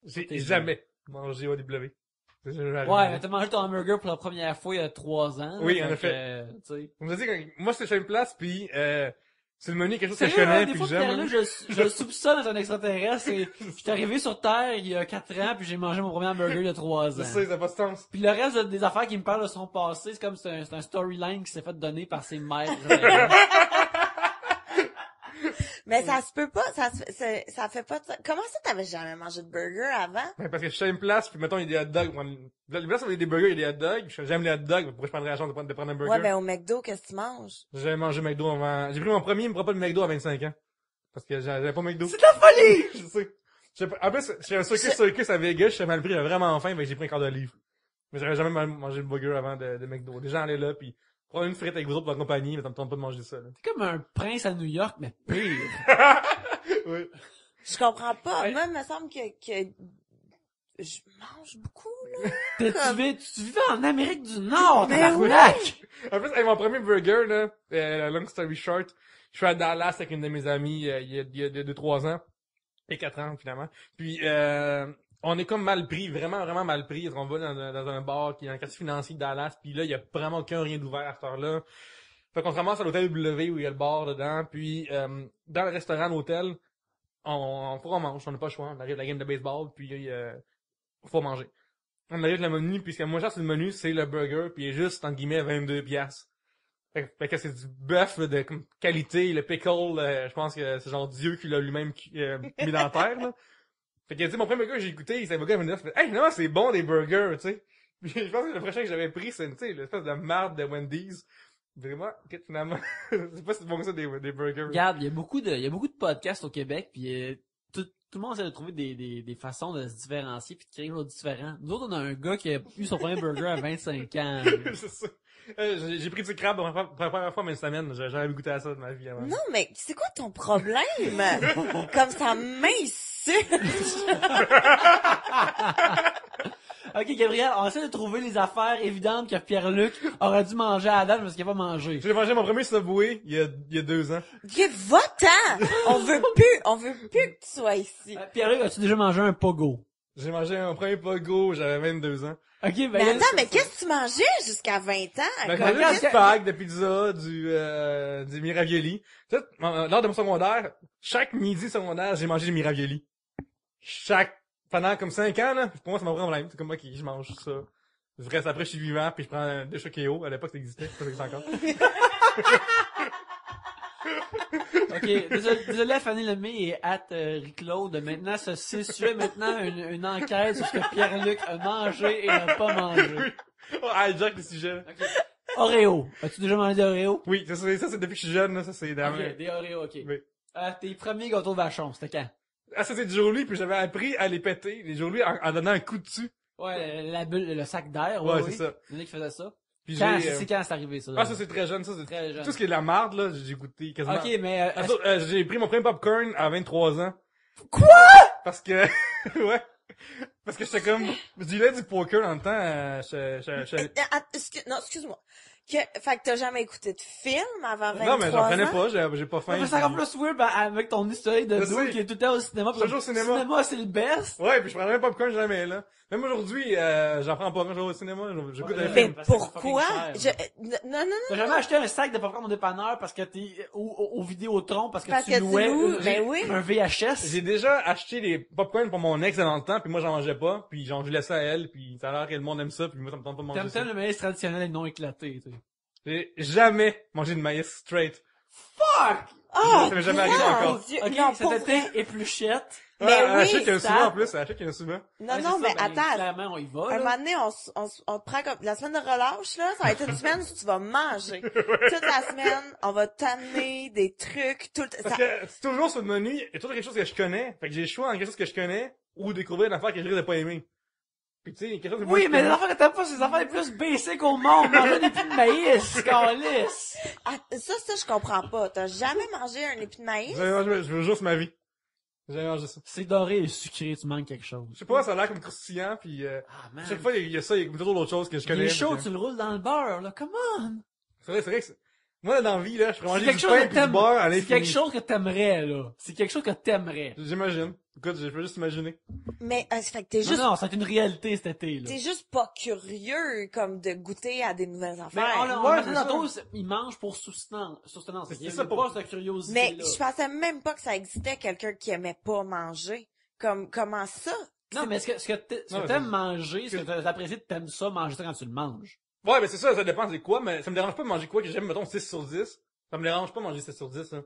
J'ai jamais mangé au W. Ouais, mais t'as mangé ton hamburger pour la première fois il y a 3 ans. Oui, là, en effet. tu sais. Comme je dis, moi, c'est chez une place, puis c'est le menu, quelque chose que je Sérieux, connais, des puis fois, j'aime. Pierre-Luc, je le soupçonne d'être un extraterrestre et j'étais arrivé sur Terre il y a 4 ans puis j'ai mangé mon premier hamburger il y a 3 Je ans. sais, ça n'a pas de sens. Puis le reste des affaires qui me parlent de son passé, c'est comme c'est un storyline qui s'est fait donner par ses maîtres. Mais ça se peut pas, ça fait pas comment ça t'avais jamais mangé de burger avant? Ouais, parce que je suis à une place, puis mettons, il y a des hot dogs. La place où il y a des burgers, il y a des hot dogs. J'aime les hot dogs, mais pourquoi je prendrais la chance de prendre un burger? Ouais, ben au McDo, qu'est-ce que tu manges? J'ai jamais mangé McDo avant. J'ai pris mon premier repas de McDo à 25 ans. Parce que j'avais pas McDo. C'est de la folie! Je sais. En plus, j'ai un circus à Vegas, j'étais mal pris, j'avais vraiment faim, fait que j'ai pris un quart d'olive. Mais j'aurais jamais mangé le burger avant de McDo. Les gens allaient là, puis prendre une frite avec vous autres pour la compagnie, mais ça me tente pas de manger ça, là. T'es comme un prince à New York, mais pire. Oui. Je comprends pas. Ouais. Moi, il me semble que je mange beaucoup, là. Tu vivais en Amérique du Nord, Mais tabarnak! En plus, avec mon premier burger, là, long story short, je suis à Dallas avec une de mes amies, il y a 2-3 ans. Et 4 ans, finalement. Puis, on est comme mal pris, vraiment mal pris. On va dans un bar qui est dans le quartier financier de Dallas, puis là, il y a vraiment rien d'ouvert à cette heure-là. Fait qu'on se ramasse à l'hôtel W où il y a le bar dedans, puis dans le restaurant, l'hôtel, faut qu'on mange, on n'a pas le choix. On arrive à la game de baseball, puis faut manger. On arrive avec le menu, puis ce que moi j'ai sur le menu, c'est le burger, puis il est juste, entre guillemets, 22 piastres. Fait que c'est du bœuf là, de comme, qualité, le pickle, je pense que c'est genre Dieu qui l'a lui-même mis dans la terre, là. Fait que, tu sais, mon premier burger, j'ai écouté, c'est un burger, il m'a dit, hey, non, c'est bon, des burgers, tu sais. Puis je pense que le prochain que j'avais pris, c'est, tu sais, l'espèce de marde de Wendy's. Vraiment, finalement, c'est pas si bon que ça, des burgers. Regarde, il y a beaucoup de podcasts au Québec, puis tout le monde essaie de trouver des façons de se différencier puis de créer quelque chose de différent. Nous autres, on a un gars qui a eu son premier burger à 25 ans. C'est ça. J'ai pris du crabe pour la première fois en une semaine. J'ai jamais goûté à ça de ma vie avant. Non, mais c'est quoi ton problème? Comme ça m'insulte. Ok, Gabriel, on essaie de trouver les affaires évidentes que Pierre-Luc aurait dû manger à la date parce qu'il a pas mangé. J'ai mangé mon premier Subway il y a 2 ans. Va-t'en! On veut plus que tu sois ici. Pierre-Luc, as-tu déjà mangé un pogo? J'ai mangé mon premier pogo, j'avais 22 ans. Ok, ben Mais là, attends, mais qu'est-ce que tu mangeais jusqu'à 20 ans? Ben, Comme- j'ai mangé du spag, de pizza, du miravioli. Tu sais, lors de mon secondaire, chaque midi secondaire, j'ai mangé des miravioli. Pendant comme 5 ans, là, pour moi, c'est mon problème. C'est comme moi qui je mange ça. Je reste après, je suis vivant, puis je prends des Chokeo. À l'époque, ça existait. Ça existe encore. ok, désolé Fanny Lemay et Rick-Claude. Maintenant, ceci suit maintenant une enquête sur ce que Pierre-Luc a mangé et n'a pas mangé. Oh, hijack le sujet. là. Okay. Oreo. As-tu déjà mangé des Oreo? Oui, ça, c'est depuis que je suis jeune, là. Ça, c'est Ok, des Oreo, ok. Oui. Tes premiers gâteaux de vachon, c'était quand? Ah, ça, c'est du Jolie, puis j'avais appris à les péter. Les Jolie en donnant un coup dessus. Ouais, la bulle, le sac d'air, Ouais, oui. c'est ça. Il y en a qui faisaient ça. Puis Quand, j'ai, c'est quand c'est arrivé, ça? Ah, ça, c'est très jeune, ça, c'est Très jeune. tout ce qui est de la marde, là, j'ai goûté quasiment. Ok, mais, J'ai pris mon premier popcorn à 23 ans. Quoi? Parce que, ouais. Parce que j'étais comme, je disais du poker dans le temps, Non, excuse-moi. Fait que t'as jamais écouté de film avant 23 non, mais j'en prenais ans? pas, j'ai pas faim. mais c'est encore plus weird avec ton historique de Je dude sais. qui est tout le temps au cinéma. Je suis toujours au cinéma. Le cinéma, c'est le best. Ouais, puis je prendrais même pas popcorn jamais, là. Même aujourd'hui, j'en prends pas quand je vais au cinéma, j'écoute Ouais, un mais film. Mais parce que c'est pourquoi? fucking cher. Non. T'as jamais acheté un sac de popcorn au dépanneur parce que t'es au Vidéotron parce que Parce tu que tu louais loues, ben oui. un VHS? J'ai déjà acheté des popcorn pour mon ex dans le temps, puis moi j'en mangeais pas, puis genre je laissais à elle, puis ça a l'air que le monde aime ça, puis moi ça me tente pas de manger T'aimes ça. le maïs traditionnel et non éclaté, tu sais. J'ai jamais mangé de maïs straight. Fuck! Ah! Ça m'est jamais arrivé encore. Dieu, Ok, non, cet pour été, vrai. épluchette. Mais à oui, chaque qu'il y a un ça- souvent en plus, à chaque qu'il y a un souvent. Non, Ouais, non, c'est mais ça, ben, attends. clairement, on y va, Un là. moment donné, on te prend comme, la semaine de relâche, là, ça va être une semaine où tu vas manger. Toute la semaine, on va t'amener des trucs, tout le temps. Parce que c'est toujours sur le menu, il y a toujours quelque chose que je connais, fait que j'ai le choix entre quelque chose que je connais, ou découvrir une affaire que je risque de pas aimer. Puis tu sais, quelque chose que moi, Oui, je mais les connais. affaires que t'aimes pas, c'est les affaires les plus basiques au monde. Manger des plis de maïs, câlisse. Ah, ça, je comprends pas. T'as jamais mangé un épi de maïs? Je veux juste ma vie. J'ai jamais mangé ça. C'est doré et sucré, tu manques quelque chose. Je sais pas, ça a l'air comme croustillant, puis Ah, man. chaque fois, il y a ça, il y a toujours d'autres choses que je Il connais. est chaud, fait que- tu le roules dans le beurre, là. Come on! C'est vrai que moi, dans la vie, là, je pourrais C'est manger quelque du chose pain que et du t'aimes. beurre à C'est l'infini. quelque chose que t'aimerais, là. C'est quelque chose que t'aimerais. J'imagine. Écoute, je peux juste imaginer. Mais, fait que t'es juste, Non, c'est une réalité cet été, là. t'es juste pas curieux, comme, de goûter à des nouvelles Mais affaires. on Ouais, l'a c'est tantôt, il mange pour soutenance. C'est Il y ça, a pour- pas cette curiosité, Mais là. je pensais même pas que ça existait quelqu'un qui aimait pas manger. Comment ça? Non, mais ce que Non, mais t'aimes c'est- manger, ce que t'apprécies, t'aimes ça, manger ça quand tu le manges. Ouais, mais c'est ça dépend c'est quoi, mais ça me dérange pas de manger quoi que j'aime, mettons 6 sur 10. Ça me dérange pas de manger 6 sur 10, là.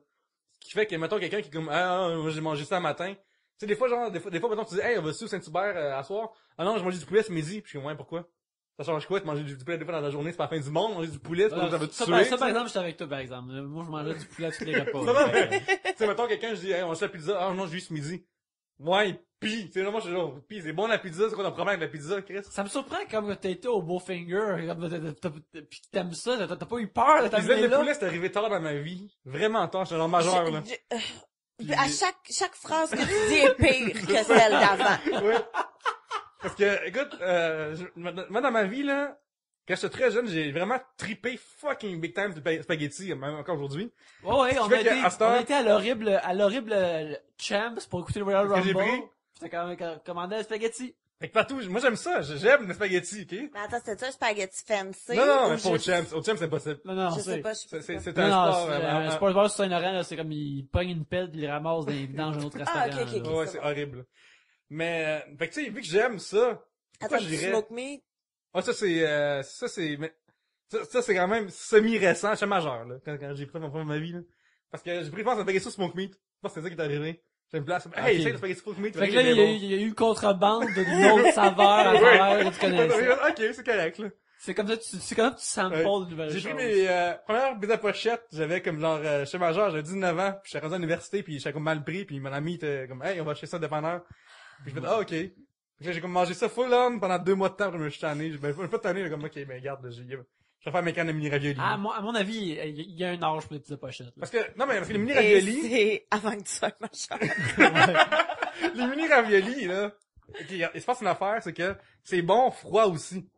Ce qui fait que, mettons, quelqu'un qui est comme, moi, j'ai mangé ça le matin. Tu sais, des fois, mettons, tu dis, hey, on va au Saint-Hubert, à soir. Ah non, j'ai mangé du poulet ce midi. Puis je suis comme, ouais, pourquoi? Ça change quoi de manger du poulet des fois dans la journée? C'est pas la fin du monde, manger du poulet, c'est pas que ça va te Ça, tuer. par tu sais. exemple, j'étais avec toi, par exemple. Moi, je mangeais du poulet à tous les repas. Non, non, mais, tu sais, mettons, quelqu'un, je dis, hey, on mange la pizza. Ah non, j'ai eu ce midi. Ouais, pis, tu sais, là, moi, je suis genre, pis, c'est bon la pizza, c'est quoi ton problème avec la pizza, Chris? Ça me surprend comme t'as été au Bowfinger, pis que t'aimes ça, t'as pas eu peur de La pizza t'amener de là. poulet, c'est arrivé tard dans ma vie. Vraiment tard, j'étais genre majeur, là. Puis- À chaque phrase que tu dis est pire que celle d'avant. Ouais. Parce que, écoute, moi, dans ma vie, là, quand j'étais très jeune, j'ai vraiment trippé fucking big time de spaghetti, même encore aujourd'hui. Ouais, on fait a que, été, à cette heure- on a été à l'horrible Champs pour écouter le Royal Qu'est-ce que j'ai Rumble. pris? Puis t'as commandé un spaghetti. Fait que partout, moi j'aime ça, j'aime les spaghettis, ok? Mais attends, c'était un spaghetti fancy? Non, non, ou mais pas au juste- Champs. Au Champs, c'est impossible. Non, Je sais pas, je sais C'est pas. c'est Non, un non, sport, c'est un un- sport bar sur Saint-Laurent, là, c'est comme il pogne une pelle puis il ramasse des vidanges dans un autre Ah, restaurant. ok, ok, là. ok. Ouais, c'est horrible. Mais, fait que tu sais, vu que j'aime ça, pourquoi Attends, je du dirais... smoke meat? Ah, mais, ça, c'est quand même semi-récent, j'étais majeur, là, quand j'ai pris mon premier de ma vie, là. Parce que j'ai pris, je pense, un spaghetti au smoke meat. Je pense que c'est ça qui est arrivé. J'ai une place, hey, Ok. essaye le spaghetti smoke meat. Fait que là, il y a eu contrebande d'une autre saveur à travers que tu connaissais. Ok, c'est correct, là. C'est comme ça que tu samples de nouvelles J'ai choses. pris mes premières pizza pochettes, j'avais comme genre, j'étais majeur, j'avais 19 ans, puis j'étais rendu à l'université, puis j'étais comme mal pris, puis mon ami était comme, hey, on va acheter ça au dépanneur. Puis je me dis, ah, ok. Puis là, j'ai comme mangé ça full on pendant 2 mois de temps, puis je me suis tanné. J'ai pas tanné, j'ai comme, ok, ben, garde, je vais faire mes cannes de mini ravioli. À mon avis, il y a un âge pour les petites pochettes. Là. Parce que, non, mais parce que les mini Et ravioli, c'est avant que tu sois majeur. les mini ravioli, là, ok, il se passe une affaire, c'est que c'est bon froid aussi.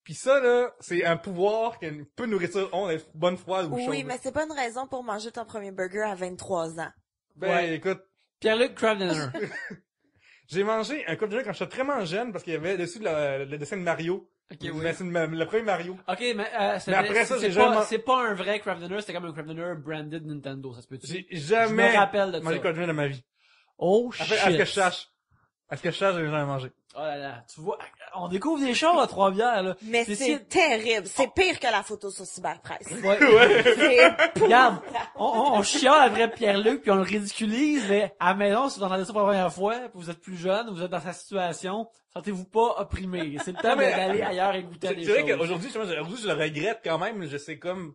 Puis ça, là, c'est un pouvoir qu'une peu de nourriture ont d'être bonne froide ou chaude. Oui, mais c'est pas une raison pour manger ton premier burger à 23 ans. Ben, Ouais. écoute, Pierre-Luc Kraft Dinner. j'ai mangé un coup de quand j'étais vraiment jeune, parce qu'il y avait dessus le dessin de Mario. Ok, oui. Mais c'est le premier Mario. Ok, mais, Mais après ça, j'ai jamais- c'est pas un vrai Kraft Dinner, c'était comme un Kraft Dinner branded Nintendo, ça se peut-tu? J'ai Je jamais me rappelle de mangé ça. quoi de de ma vie. Oh shit. À ce que je sache. À ce que je sache, j'ai jamais mangé. Oh là là, tu vois, on découvre des choses à Trois-Bières, là. Mais C'est c'est terrible. C'est pire que la photo sur Cyberpresse. Ouais. C'est Regarde, on chiale après Pierre-Luc puis on le ridiculise, mais à la maison, si vous entendez ça pour la première fois, puis vous êtes plus jeune, vous êtes dans sa situation, sentez-vous pas opprimé. C'est le temps mais- d'aller ailleurs et goûter à des C'est vrai choses. qu'aujourd'hui, je le regrette quand même. Je sais comme,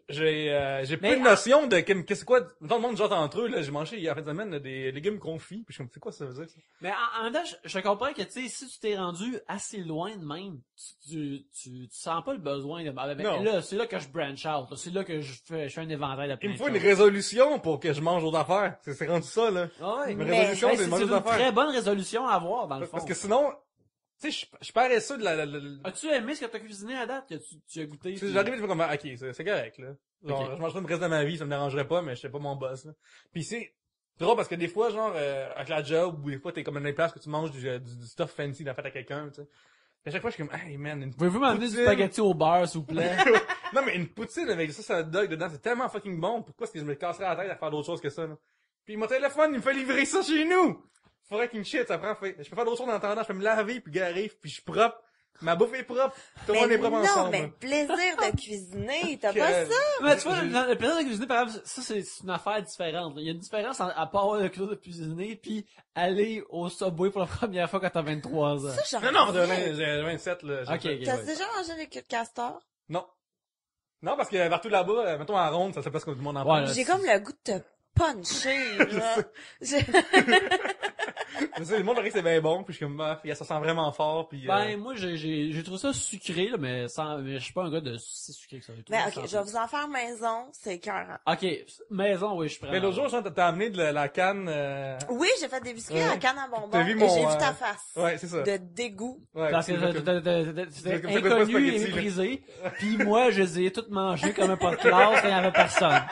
j'ai Mais- plus de notion de qu'est-ce quoi, tout le monde jante entre eux, là. J'ai mangé hier en fin de semaine, là, des légumes confits. Puis je suis comme, c'est quoi ça veut dire, ça? Mais en même temps, je comprends que, tu sais, si tu t'es rendu assez loin de même, tu sens pas le besoin de, ben, Non. là, c'est là que je branch out, là. C'est là que je fais un éventail de plein Il me de faut une choses. résolution pour que je mange autres affaires. C'est rendu ça, là. Ah ouais. Une Mais- résolution, Ben, c'est de manger c'est d'autres une affaires. très bonne résolution à avoir, dans le fond. Parce que sinon, tu sais, je paresseux de As-tu aimé ce que t'as cuisiné à date? Que tu as goûté? Tu sais, puis- j'arrive et je fais comme, ah, ok, c'est correct, là. Genre, Ok. je mangerais le reste de ma vie, ça me dérangerait pas, mais je sais pas mon boss, là. Pis c'est drôle parce que des fois, genre, avec la job, ou des fois, t'es comme dans une place que tu manges du stuff fancy dans fait à quelqu'un, tu sais. Pis à chaque fois, je suis comme, hey man, une Pouvez-vous m'amener du poutine. spaghetti au beurre, s'il vous plaît? Non, mais une poutine avec ça hot dog dedans, c'est tellement fucking bon. Pourquoi est-ce que je me casserais la tête à faire d'autres choses que ça, là? Pis mon téléphone, il me fait livrer ça chez nous! Faudrait qu'il me shit, ça prend fait. Je peux faire d'autres choses en attendant, je peux me laver, puis garer, puis je suis propre. Ma bouffe est propre. Tout le monde est propre non, ensemble. mais plaisir de cuisiner, t'as Que- pas ça? Mais tu vois, J'ai- le plaisir de cuisiner, par exemple, ça, c'est une affaire différente. Il y a une différence à part avoir le plaisir de cuisiner puis aller au Subway pour la première fois quand t'as 23 ans. Ça, Non, non, j'ai 27, là. j'ai Ok, fait- ok. T'as ouais. déjà mangé les queues de castor? Non. Non, parce que partout là-bas, mettons à ronde, ça se passe comme tout le monde en Ouais, parle. là, J'ai comme le goût de te puncher, là. Je sais, le monde dirait que c'est bien bon, puis je suis comme, ah, ça sent vraiment fort, puis Ben, moi, j'ai trouvé ça sucré, là, mais je suis pas un gars de si sucré que ça. J'ai trouvé Mais ça ok, je sans- vais vous en faire maison, c'est écœurant. Ok, maison, oui, je prends. Mais l'autre jour, genre, t'as amené de la canne, Oui, j'ai fait des biscuits Ouais. à canne à bonbons T'as vu et mon, j'ai vu ta face. ouais, c'est ça. De dégoût. Ouais, Parce que c'est comme- c'était comme ça que pas de inconnu et spaghetti, là. méprisé. Puis moi, je les ai toutes mangées comme un pas de classe quand il y avait personne.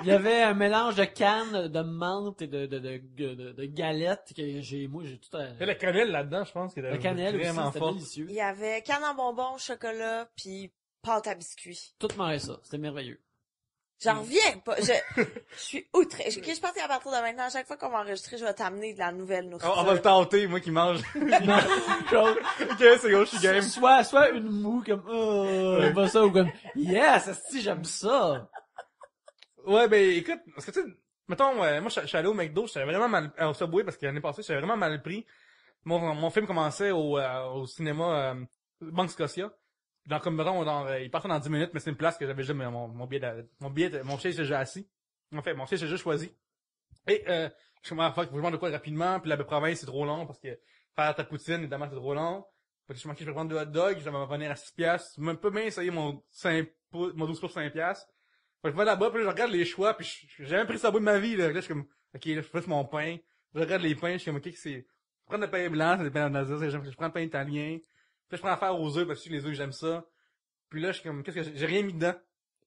Il y avait un mélange de canne, de menthe et de galettes que j'ai tout Il y a la cannelle là-dedans, je pense, qui était la cannelle aussi, vraiment c'était fort. délicieux. Il y avait canne en bonbons, chocolat, puis pâte à biscuits. Tout mangeait ça, c'était merveilleux. J'en reviens pas. Je suis outrée. Ok, je pense qu'à partir de maintenant, à chaque fois qu'on va enregistrer, je vais t'amener de la nouvelle nourriture. On va le tenter, moi qui mange. Genre, Ok, c'est gros, je suis game. soit une moue comme, pas ça, ou comme, yes, asti, j'aime ça. Ouais, ben, écoute, parce que tu sais, mettons, moi, je suis allé au McDo, j'avais vraiment mal, au Subway, parce que l'année passée, j'avais vraiment mal pris. Mon film commençait au cinéma, Banque Scotia. Dans, comme, mettons, il partait dans 10 minutes, mais c'est une place que j'avais déjà, mon siège était déjà assis. En fait, mon siège était déjà choisi. Et, je me fuck, faut que je mange de quoi rapidement, puis la province, c'est trop long, parce que faire ta poutine, évidemment, c'est trop long. Fait que je manquais, je vais prendre 2 hot dogs, je vais m'en revenir à 6 piastres. Même pas bien essayer mon 12 pour 5 piastres. Fait que je vais là-bas, puis là, je regarde les choix, puis j'ai jamais pris ça au bout de ma vie, là. Là, je suis comme, ok, là, je fais mon pain. Je regarde les pains, je suis comme, ok, c'est, je prends le pain blanc, c'est le pain d'Ananas, je prends le pain italien. Puis je prends affaire aux œufs, parce que les œufs, j'aime ça. Puis là, je suis comme, qu'est-ce que j'ai rien mis dedans.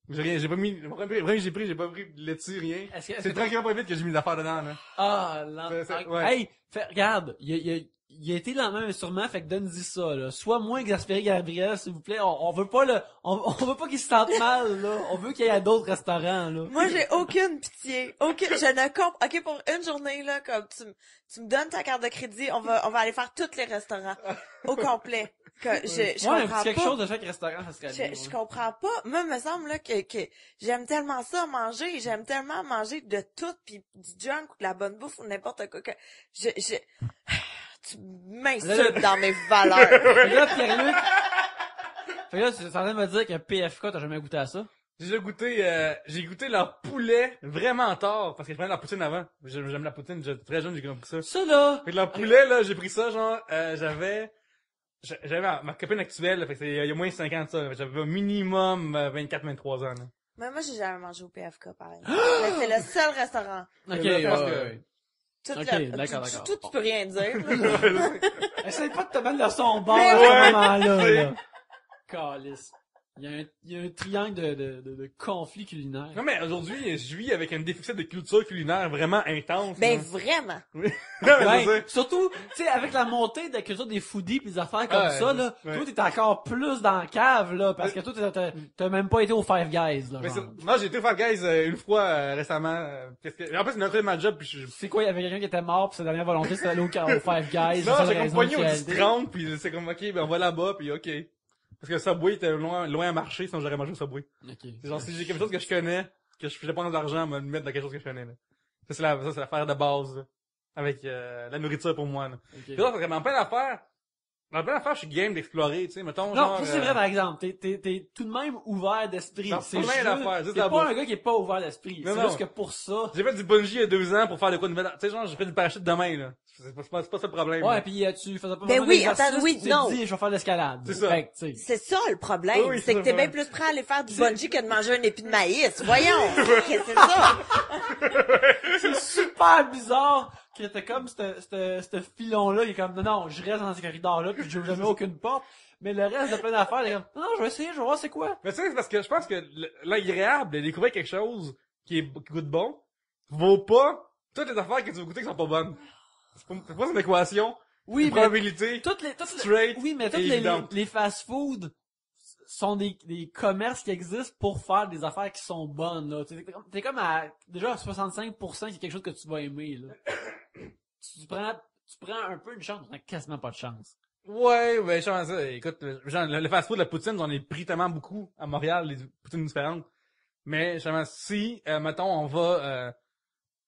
J'ai pas mis, vraiment, j'ai pas pris de laitue, rien. C'est tranquillement pas vite que j'ai mis des affaires dedans, là. Ah, ouais. Hey, regarde, il a été lentement, mais sûrement, fait que donne-y ça, là. Sois moins exaspéré, Gabriel, s'il vous plaît. On veut pas on veut pas qu'il se sente mal, là. On veut qu'il y ait d'autres restaurants, là. Moi, j'ai aucune pitié. Je ne comprends. Ok, pour une journée, là, comme tu me donnes ta carte de crédit, on va aller faire tous les restaurants. Au complet. Je comprends quelque pas. chose de chaque restaurant, ça serait bien. Je comprends pas. Moi, il me semble, là, que j'aime tellement ça manger. J'aime tellement manger de tout, pis du junk ou de la bonne bouffe ou n'importe quoi que tu m'insultes dans mes valeurs. Regarde, Pierre-Luc. Fait que là, tu es en train de me dire que PFK, t'as jamais goûté à ça? J'ai goûté leur poulet vraiment tard, parce que je prenais la poutine avant. J'aime la poutine, j'étais très jeune, j'ai compris ça. Ça, là! Fait que leur poulet, là, j'ai pris ça, genre, j'avais ma copine actuelle, là, fait que il y a moins de 5 ans de ça, là, j'avais au minimum 24-23 ans, là. Mais moi, j'ai jamais mangé au PFK, pareil. Mais c'est le seul restaurant. Ok, ouais. d'accord. Tout, tu peux rien dire, là. Essaye pas de te mettre le son bord Mais à ouais. ce moment-là, là. Calice. Il y a un triangle de conflits culinaires. Non, mais aujourd'hui, je vis avec un déficit de culture culinaire vraiment intense. Ben, là. vraiment. Oui. Non, mais Ouais, c'est ça. surtout, tu sais, avec la montée de la culture des foodies pis des affaires comme ça, là, ouais. toi, t'es encore plus dans la cave, là, parce que toi, t'as même pas été au Five Guys, là. Mais genre. moi, j'ai été au Five Guys une fois récemment. Parce que, en plus, c'est notre ma job, puis C'est quoi, il y avait quelqu'un qui était mort pis sa dernière volonté, c'était d'aller au Five Guys. non, c'est j'ai la comme raison poigné de au réalité. 10-30, puis c'est comme, ok, ben on va là-bas, puis ok. Parce que Subway était loin à marcher, sinon j'aurais mangé au Subway. Ok. C'est genre, si j'ai quelque chose que je connais, que je dépense de l'argent, me mettre dans quelque chose que je connais, là. Ça, c'est l'affaire de base, là. Avec, la nourriture pour moi, là. Ok. Puis là, dans plein d'affaires, je suis game d'explorer, tu sais, mettons, Non, genre, ça c'est vrai par exemple. T'es tout de même ouvert d'esprit. Dans C'est plein juste, d'affaires, juste t'es la pas bouffe. un gars qui est pas ouvert d'esprit. Non, C'est non. juste que pour ça. J'ai fait du bungee il y a 2 ans pour faire de quoi de nouvelle. Tu sais, genre, j'ai fait du parachute demain, là. C'est pas ça le problème. Ouais, là. puis tu faisais pas Ben vraiment oui, d'exercice, attends, oui, tu t'es non. dit, je vais faire de l'escalade. C'est ça. Fait que, tu sais. C'est ça, le problème. Oui, c'est que ça, t'es bien ouais. plus prêt à aller faire du bungee que de manger un épi de maïs. Voyons. Qu'est-ce que c'est ça? C'est super bizarre que t'as comme ce filon-là, il est comme, non, je reste dans ce corridor-là, puis je n'ouvre jamais aucune porte. Mais le reste de plein d'affaires, il est comme, non, je vais essayer, je vais voir c'est quoi. Mais tu sais, c'est parce que je pense que l'agréable de découvrir quelque chose qui goûte bon vaut pas toutes les affaires que tu vas goûter qui sont pas bonnes. C'est pas une équation. Oui, Une mais probabilité. straight oui, mais et toutes évidente. les fast-food sont des commerces qui existent pour faire des affaires qui sont bonnes, là. T'es comme à, déjà à 65% qu'il y a quelque chose que tu vas aimer, là. tu prends un peu une chance, on a quasiment pas de chance. Ouais, ben, genre, ça, écoute, genre, le fast-food, la poutine, j'en ai pris tellement beaucoup à Montréal, les poutines différentes. Mais, genre, si, mettons, on va,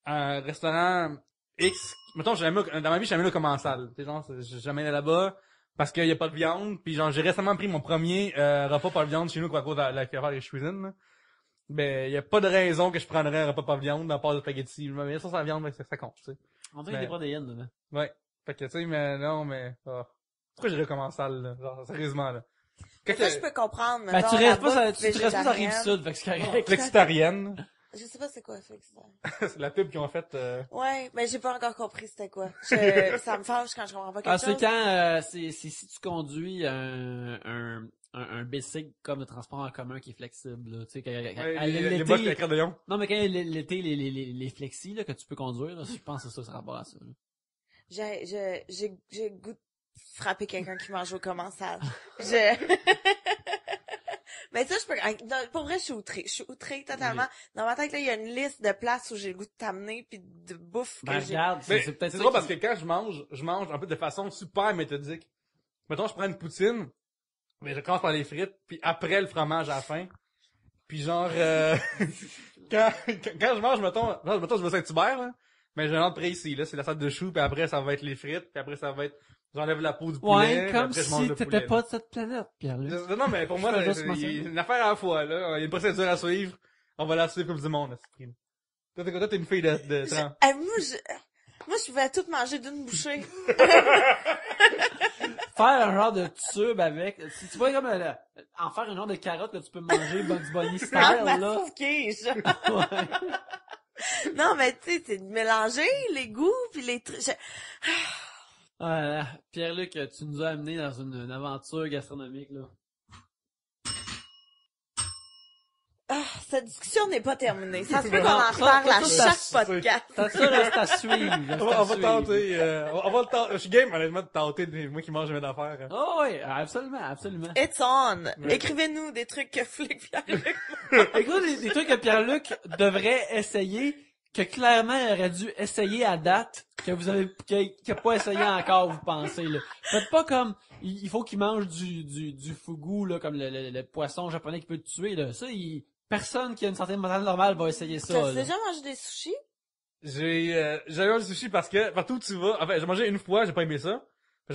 à un restaurant X, mettons, dans ma vie, j'ai jamais allé au commensal. Tu sais, genre, j'ai jamais allé là-bas, parce qu'il y a pas de viande, puis genre, j'ai récemment pris mon premier, repas pas de viande chez nous, quoi, à cause de la cuisine, là. Ben, y a pas de raison que je prendrais un repas pas de viande, à part de spaghetti. Mais ça, c'est la viande, ça compte, tu sais. On dirait qu'il y a des protéines, dedans. Ouais. Fait que, tu sais, mais non, mais, pourquoi j'irais commencer là? Genre, sérieusement, là. Ça, je peux comprendre. Ben, mettons, tu la restes pas, bouffe tu restes pas à végétarienne. Rive-Sud, fait que c'est correct. Flexitarienne. Je sais pas c'est quoi, fait que ça. C'est la pub qu'ils ont faite. Ouais, mais j'ai pas encore compris c'était quoi. Ça me fâche quand je comprends pas quelque Ah, c'est chose. quand, c'est si tu conduis un bicycle comme de transport en commun qui est flexible, là. Tu sais, Les bottes avec de lion. non, mais quand l'été, les flexis, là, que tu peux conduire, là, je pense que ça rapport à ça, là. J'ai goût de frapper quelqu'un qui mange au commensal. Mais ça, je peux, pour vrai, je suis outrée totalement. Dans ma tête, là, il y a une liste de places où j'ai le goût de t'amener pis de bouffe que Ben, j'ai. regarde, Mais c'est peut-être c'est ça drôle parce qui- que quand je mange un peu de façon super méthodique. Mettons, je prends une poutine, mais je commence par les frites, puis après le fromage à la fin. Puis genre, quand je mange, mettons, je vais Saint-Hubert, là, mais j'ai un ordre précis, là, c'est la salade de choux, puis après ça va être les frites, puis après ça va être, j'enlève la peau du poulet, Ouais, puis comme après je mange si le t'étais poulet. pas de cette planète, Pierre-Luc. Non, mais pour moi, Je fais c'est juste mentionner. une affaire à la fois, là. Il y a une procédure à suivre. On va la suivre comme du monde, esprit. Toi, t'es une fille de 30. Moi, je pouvais tout manger d'une bouchée. Faire un genre de tube avec, si tu vois comme, en faire un genre de carotte que tu peux manger, Bugs Bunny style, Ah, là. mastiquer, ça. Ouais. Non, mais tu sais, c'est de mélanger les goûts pis les trucs. Voilà. Pierre-Luc, tu nous as amené dans une aventure gastronomique, là. Cette discussion n'est pas terminée. Ça se peut Non, qu'on en ça, reparle à ça, chaque podcast. T'as ça, là, c'est à suivre. On va tenter, on va le tenter. Je suis game, honnêtement, de tenter moi qui mange mes affaires. Hein. Oh oui, absolument, absolument. It's on. Ouais. Écrivez-nous des trucs que Flick Pierre-Luc. Écoute, les trucs que Pierre-Luc devrait essayer, que clairement il aurait dû essayer à date, que vous avez, qu'il a pas essayé encore, vous pensez, là. Faites pas comme, il faut qu'il mange du fugu, là, comme le poisson japonais qui peut te tuer, là. Ça, personne qui a une santé mentale normale va essayer ça, T'as là. déjà mangé des sushis? J'ai eu un sushi parce que partout où tu vas, en fait, j'ai mangé une fois, j'ai pas aimé ça.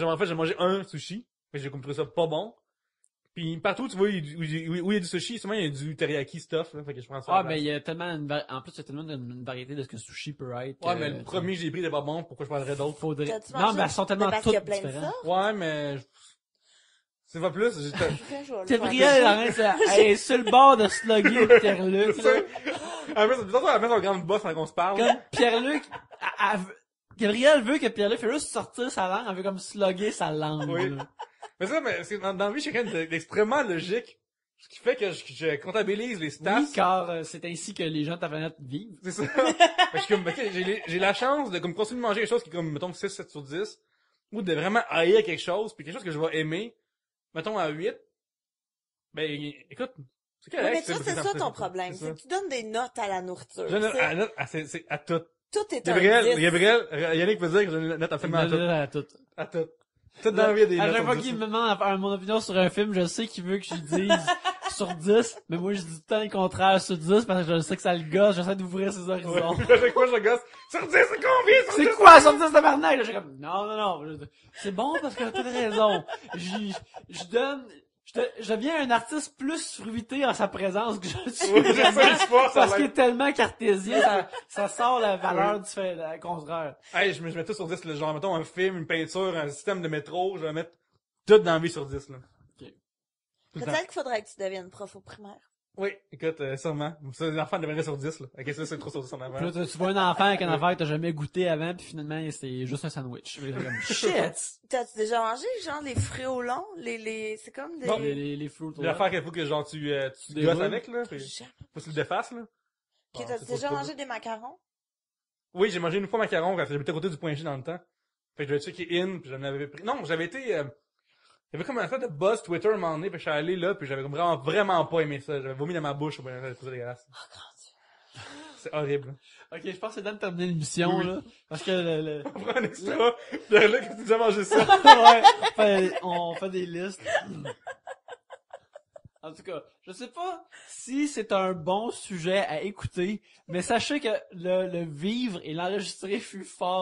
En fait, j'ai mangé un sushi, mais j'ai trouvé ça pas bon. Puis partout où tu vas, où il y a du sushi, souvent il y a du teriyaki stuff, là, fait que je prends ça. Ah, mais il y a tellement en plus, il y a tellement une variété de ce que sushi peut être. Ouais, mais le premier que j'ai pris était pas bon, pourquoi je prendrais d'autres? faudrait. T'as-tu Non, mangé mais elles sont tellement parce qu'il y a toutes plein de différentes. ça? Ouais, mais c'est pas plus. Gabriel, elle est sur le bord de slugger Pierre-Luc, là. En plus, peut-être on va mettre un grand boss quand on se parle. Comme Pierre-Luc, Gabriel veut que Pierre-Luc fait juste sortir sa langue, elle veut comme slugger sa langue. Oui. Là. Mais ça, mais dans la vie, je suis quelqu'un d'extrêmement logique. Ce qui fait que je comptabilise les stats. Oui, car c'est ainsi que les gens de ta planète vivent. C'est ça. Fait que je suis comme, ok, j'ai la chance de comme continuer de manger quelque chose qui est comme, mettons, 6, 7 sur 10. Ou de vraiment haïr quelque chose, puis quelque chose que je vais aimer. Mettons à 8. Ben, écoute, c'est correct. Mais tu vois, c'est ça ton problème. C'est C'est que tu donnes des notes à la nourriture. Je note c'est- c'est à tout. Tout est un 10. Gabriel, Yannick veut dire que je note absolument à tout. À tout. Tout dans la vie, il y a des À notes chaque fois sur qu'il 10. me demande mon opinion sur un film, je sais qu'il veut que je dise sur 10, mais moi je dis tout le temps le contraire sur 10 parce que je sais que ça le gosse, j'essaie d'ouvrir ses horizons. Ouais. À chaque fois, je gosse. Sur 10, c'est combien? Sur 10? C'est quoi sur 10 tabarnak? Là, je suis comme, non. C'est bon parce que t'as raison. Je deviens un artiste plus fruité en sa présence que je suis. Ouais, c'est ça, je pense, parce ça qu'il va. est tellement cartésien, ça sort la valeur du fait, contraire. Hey, je mets tout sur 10, là. Genre, mettons, un film, une peinture, un système de métro, je vais mettre tout dans la vie sur 10, là. Tout le temps. Peut-être qu'il faudrait que tu deviennes prof au primaire. Oui, écoute, sûrement. Ça, les enfants deviendraient sur 10, là. Ok, ça, c'est trop sur 10 en avant. Puis là, tu vois un enfant avec un affaire que t'as jamais goûté avant, puis finalement, c'est juste un sandwich. Puis là, comme, shit! T'as-tu déjà mangé, genre, les fruits au long? C'est comme des... Non. Les fruits. L'affaire qu'il faut que, genre, tu Des gosses roues. avec, là. Puis, Jamais. faut que tu le défasses, là. Ok, Bon, t'as-tu c'est déjà trop mangé des macarons? Oui, j'ai mangé une fois macaron quand j'habitais à côté du point G dans le temps. Fait que j'avais checké in, puis j'en avais pris. Non, j'avais été, il y avait comme un fait de buzz Twitter à un moment donné, puis je suis allé là, puis j'avais vraiment pas aimé ça. J'avais vomi dans ma bouche, c'était dégueulasse. Oh, grand Dieu. C'est horrible. Ok, je pense que c'est temps de terminer l'émission, Oui. là. Parce que On prend un extra. Là, que tu déjà mangé ça. ouais, on fait des listes. En tout cas, je sais pas si c'est un bon sujet à écouter, mais sachez que le vivre et l'enregistrer fut fort.